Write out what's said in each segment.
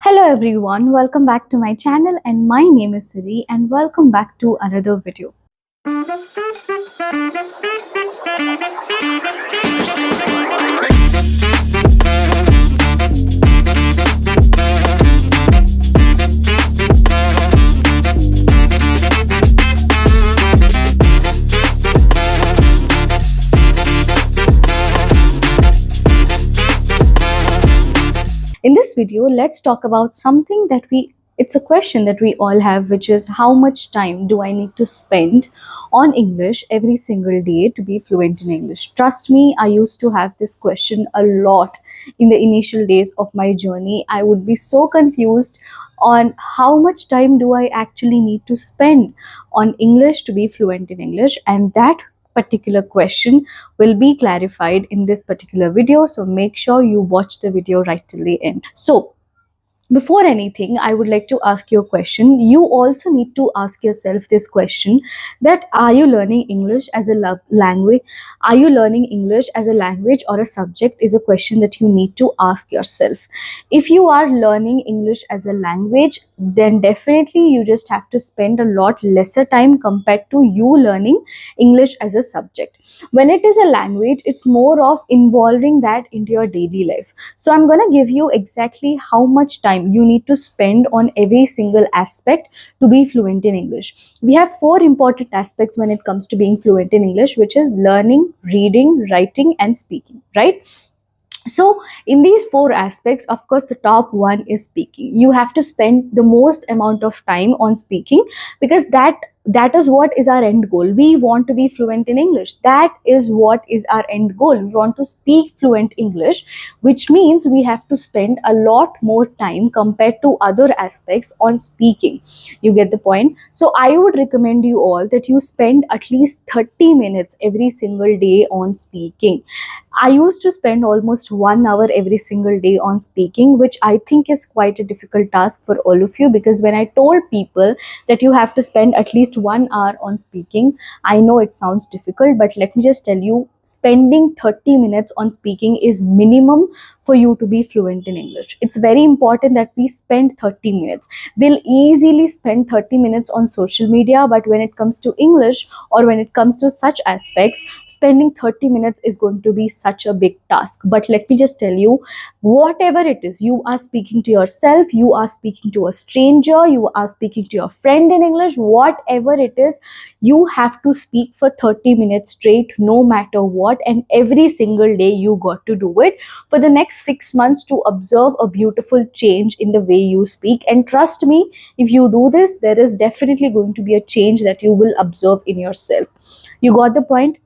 Hello everyone, welcome back to my channel and my name is Siri and welcome back to another video. In this video, let's talk about something it's a question that we all have, which is how much time do I need to spend on English every single day to be fluent in English? Trust me, I used to have this question a lot in the initial days of my journey. I would be so confused on how much time do I actually need to spend on English to be fluent in English, and that particular question will be clarified in this particular video, so make sure you watch the video right till the end. So before anything, I would like to ask you a question. You also need to ask yourself this question, that are you learning English as a language? Are you learning English as a language or a subject is a question that you need to ask yourself. If you are learning English as a language, then definitely you just have to spend a lot lesser time compared to you learning English as a subject. When it is a language, it's more of involving that into your daily life. So I'm going to give you exactly how much time you need to spend on every single aspect to be fluent in English. We have four important aspects when it comes to being fluent in English, which is learning, reading, writing, and speaking, right? So in these four aspects, of course, the top one is speaking. You have to spend the most amount of time on speaking, because that is what is our end goal. We want to be fluent in English. That is what is our end goal. We want to speak fluent English, which means we have to spend a lot more time compared to other aspects on speaking. You get the point? So I would recommend you all that you spend at least 30 minutes every single day on speaking. I used to spend almost 1 hour every single day on speaking, which I think is quite a difficult task for all of you, because when I told people that you have to spend at least 1 hour on speaking, I know it sounds difficult, but let me just tell you, spending 30 minutes on speaking is minimum for you to be fluent in English. It's very important that we spend 30 minutes. We'll easily spend 30 minutes on social media, but when it comes to English or when it comes to such aspects, spending 30 minutes is going to be such a big task. But let me just tell you, whatever it is, you are speaking to yourself, you are speaking to a stranger, you are speaking to your friend in English, whatever it is, you have to speak for 30 minutes straight, no matter what, and every single day you got to do it for the next 6 months to observe a beautiful change in the way you speak. And trust me, if you do this, there is definitely going to be a change that you will observe in yourself. You got the point?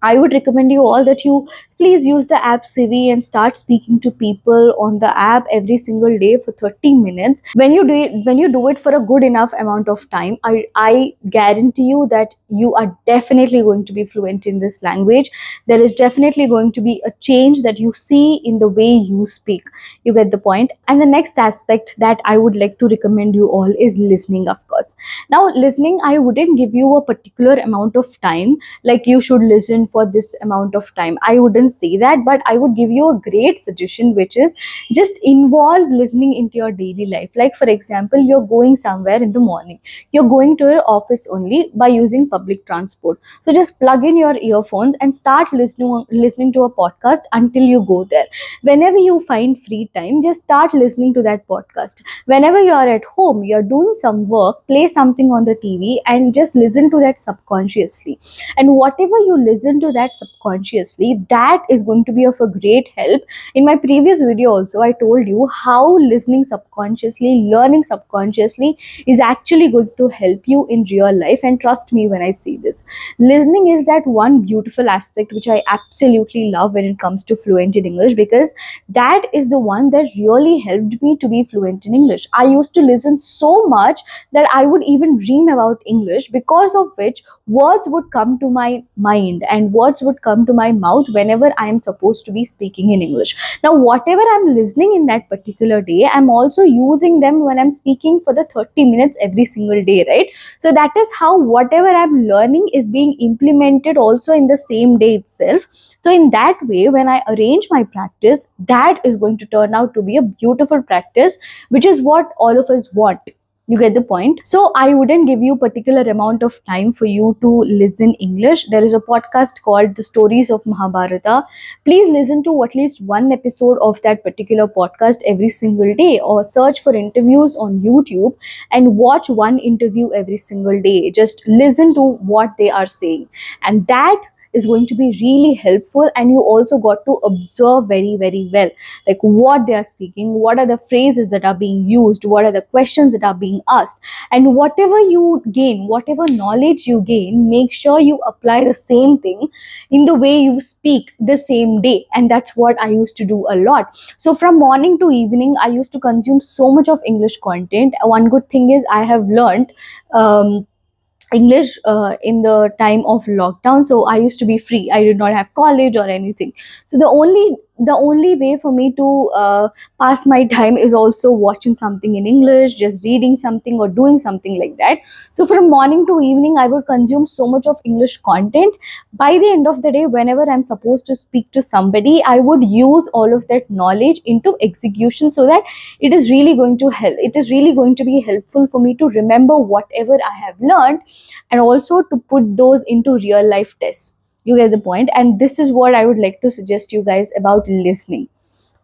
I would recommend you all that you please use the app Siri and start speaking to people on the app every single day for 30 minutes. When you do it for a good enough amount of time, I guarantee you that you are definitely going to be fluent in this language. There is definitely going to be a change that you see in the way you speak. You get the point? And the next aspect that I would like to recommend you all is listening, of course. Now, listening, I wouldn't give you a particular amount of time, like you should listen for this amount of time. I wouldn't say that, but I would give you a great suggestion, which is just involve listening into your daily life. Like, for example, you're going somewhere in the morning, you're going to your office only by using public transport. So just plug in your earphones and start listening to a podcast until you go there. Whenever you find free time, just start listening to that podcast. Whenever you are at home, you're doing some work, play something on the TV and just listen to that subconsciously. And whatever you listen to that subconsciously, that is going to be of a great help. In my previous video also, I told you how listening subconsciously, learning subconsciously is actually going to help you in real life. And trust me when I say this, listening is that one beautiful aspect which I absolutely love when it comes to fluent in English, because that is the one that really helped me to be fluent in English. I used to listen so much that I would even dream about English, because of which words would come to my mind and words would come to my mouth whenever whenever I am supposed to be speaking in English. Now whatever I'm listening in that particular day, I'm also using them when I'm speaking for the 30 minutes every single day, right? So that is how whatever I'm learning is being implemented also in the same day itself. So in that way, when I arrange my practice, that is going to turn out to be a beautiful practice, which is what all of us want. You get the point? So I wouldn't give you particular amount of time for you to listen English. There is a podcast called The Stories of Mahabharata. Please listen to at least one episode of that particular podcast every single day, or search for interviews on YouTube and watch one interview every single day. Just listen to what they are saying, and that is going to be really helpful. And you also got to observe very, very well, like what they are speaking, what are the phrases that are being used, what are the questions that are being asked. And whatever you gain, whatever knowledge you gain, make sure you apply the same thing in the way you speak the same day. And that's what I used to do a lot. So from morning to evening, I used to consume so much of English content. One good thing is I have learned English in the time of lockdown. So I used to be free. I did not have college or anything. So the only way for me to pass my time is also watching something in English, just reading something or doing something like that. So from morning to evening, I would consume so much of English content. By the end of the day, whenever I'm supposed to speak to somebody, I would use all of that knowledge into execution, so that it is really going to be helpful for me to remember whatever I have learned, and also to put those into real life tests. You get the point? And this is what I would like to suggest you guys about listening.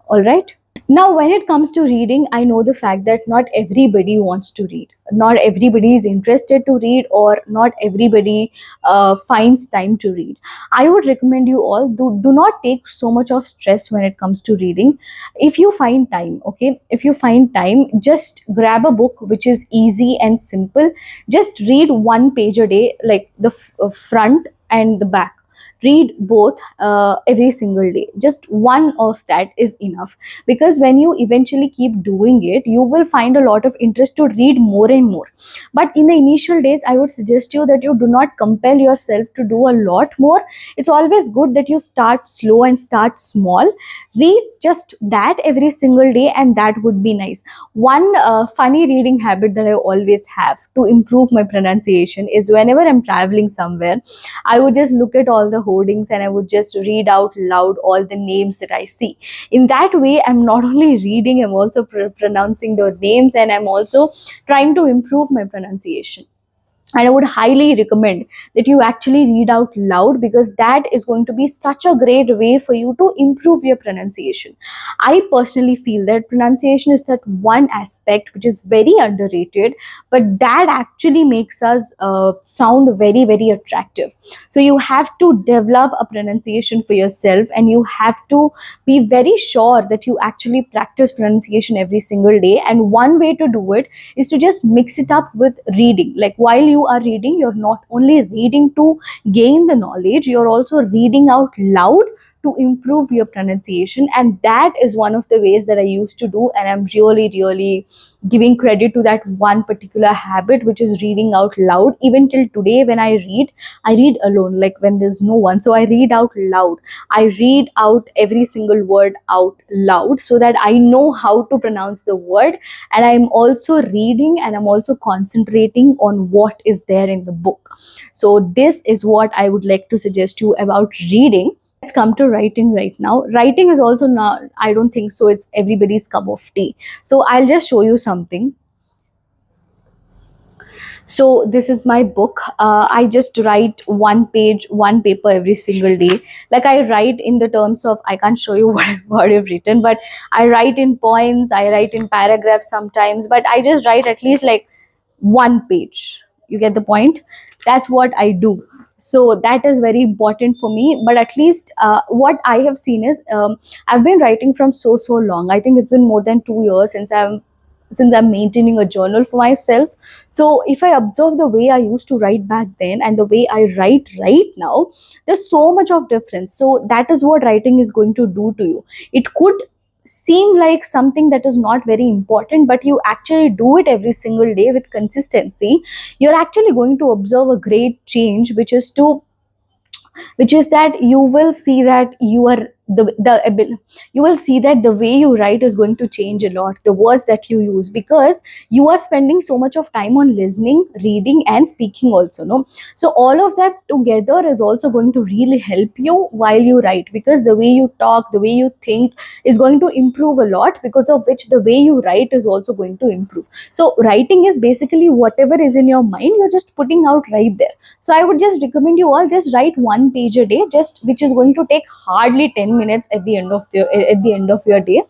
All right. Now, when it comes to reading, I know the fact that not everybody wants to read. Not everybody is interested to read, or not everybody finds time to read. I would recommend you all, do not take so much of stress when it comes to reading. If you find time, okay, if you find time, just grab a book which is easy and simple. Just read one page a day, like the front and the back. Read both every single day. Just one of that is enough, because when you eventually keep doing it, you will find a lot of interest to read more and more. But in the initial days, I would suggest you that you do not compel yourself to do a lot more. It's always good that you start slow and start small. Read just that every single day, and that would be nice. One funny reading habit that I always have to improve my pronunciation is, whenever I'm traveling somewhere, I would just look at all the hoardings and I would just read out loud all the names that I see. In that way, I'm not only reading, I'm also pronouncing the names, and I'm also trying to improve my pronunciation. And I would highly recommend that you actually read out loud, because that is going to be such a great way for you to improve your pronunciation. I personally feel that pronunciation is that one aspect which is very underrated, but that actually makes us sound very, very attractive. So you have to develop a pronunciation for yourself, and you have to be very sure that you actually practice pronunciation every single day. And one way to do it is to just mix it up with reading. Like, while you are reading, you're not only reading to gain the knowledge, you're also reading out loud to improve your pronunciation. And that is one of the ways that I used to do, and I'm really, really giving credit to that one particular habit, which is reading out loud. Even till today, when I read alone, like when there's no one, so I read out loud. I read out every single word out loud, so that I know how to pronounce the word, and I'm also reading, and I'm also concentrating on what is there in the book. So this is what I would like to suggest you about reading. Let's come to writing right now. Writing is also not, I don't think so it's everybody's cup of tea. So I'll just show you something. So this is my book. I just write one page, one paper every single day. Like, I write in the terms of, I can't show you what I've written, but I write in points, I write in paragraphs sometimes, but I just write at least like one page. You get the point? That's what I do. So that is very important for me. But at least what I have seen is, I've been writing from so long. I think it's been more than 2 years since I'm maintaining a journal for myself. So if I observe the way I used to write back then and the way I write right now, there's so much of difference. So that is what writing is going to do to you. It could seem like something that is not very important, but you actually do it every single day with consistency, you're actually going to observe a great change, which is to which is that you will see that you will see that the way you write is going to change a lot, the words that you use, because you are spending so much of time on listening, reading and speaking also, no? So all of that together is also going to really help you while you write, because the way you talk, the way you think is going to improve a lot, because of which the way you write is also going to improve. So writing is basically whatever is in your mind, you're just putting out right there. So I would just recommend you all, just write one page a day, just which is going to take hardly 10 minutes at the end of your day.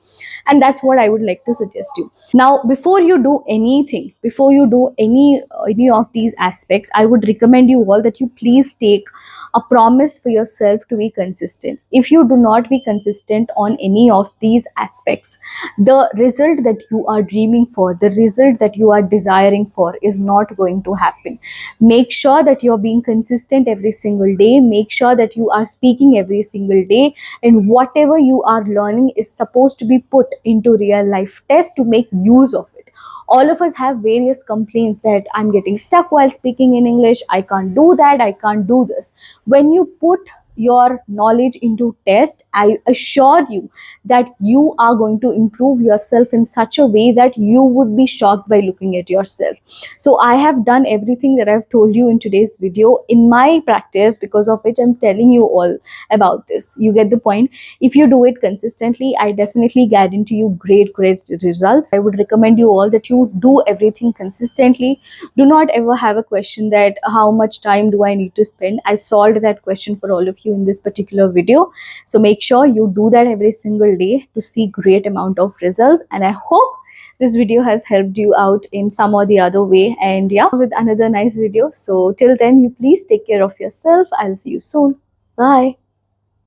And that's what I would like to suggest you. Now, before you do anything, before you do any of these aspects, I would recommend you all that you please take a promise for yourself to be consistent. If you do not be consistent on any of these aspects, the result that you are dreaming for, the result that you are desiring for, is not going to happen. Make sure that you're being consistent every single day. Make sure that you are speaking every single day, and whatever you are learning is supposed to be put into real life test to make use of it. All of us have various complaints that I'm getting stuck while speaking in English, I can't do that, I can't do this. When you put your knowledge into test, I assure you that you are going to improve yourself in such a way that you would be shocked by looking at yourself. So I have done everything that I've told you in today's video in my practice, because of which I'm telling you all about this. You get the point? If you do it consistently, I definitely guarantee you great results. I would recommend you all that you do everything consistently. Do not ever have a question that how much time do I need to spend. I solved that question for all of you in this particular video. So make sure you do that every single day to see great amount of results. And I hope this video has helped you out in some or the other way. And yeah, with another nice video. So till then, you please take care of yourself. I'll see you soon. Bye.